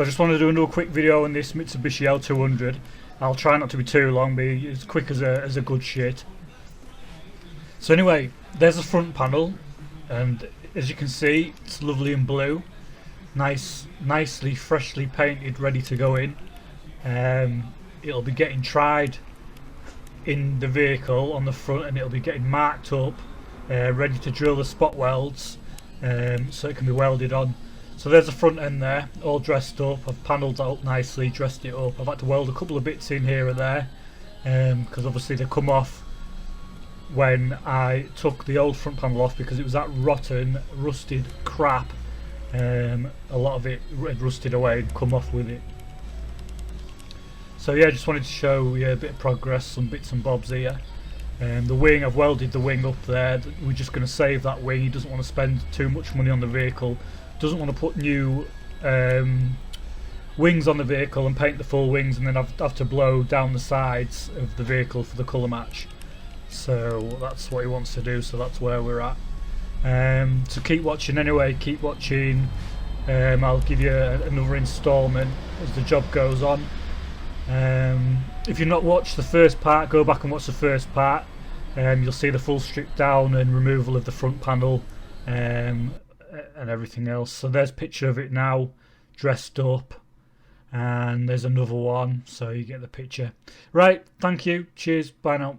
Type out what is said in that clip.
So I just wanted to do another quick video on this Mitsubishi L200. I'll try not to be too long, be as quick as a good shit. So anyway, there's the front panel, and as you can see, it's lovely and blue. Nicely, freshly painted, ready to go in. It'll be getting tried in the vehicle on the front, and it'll be getting marked up, ready to drill the spot welds, so it can be welded on. So there's the front end there, all dressed up. I've panelled that up nicely, dressed it up. I've had to weld a couple of bits in here and there, because obviously they come off when I took the old front panel off, because it was that rotten, rusted crap. A lot of it had rusted away and come off with it. So yeah, just wanted to show you a bit of progress, some bits and bobs here. The wing, I've welded the wing up there. We're just going to save that wing. He doesn't want to spend too much money on the vehicle, doesn't want to put new wings on the vehicle and paint the full wings and then have to blow down the sides of the vehicle for the colour match. So that's what he wants to do, so that's where we're at. So keep watching anyway, keep watching. I'll give you another instalment as the job goes on. If you've not watched the first part, go back and watch the first part. You'll see the full strip down and removal of the front panel and everything else. So there's a picture of it now, dressed up, and there's another one, so you get the picture. Right, thank you, cheers, bye now.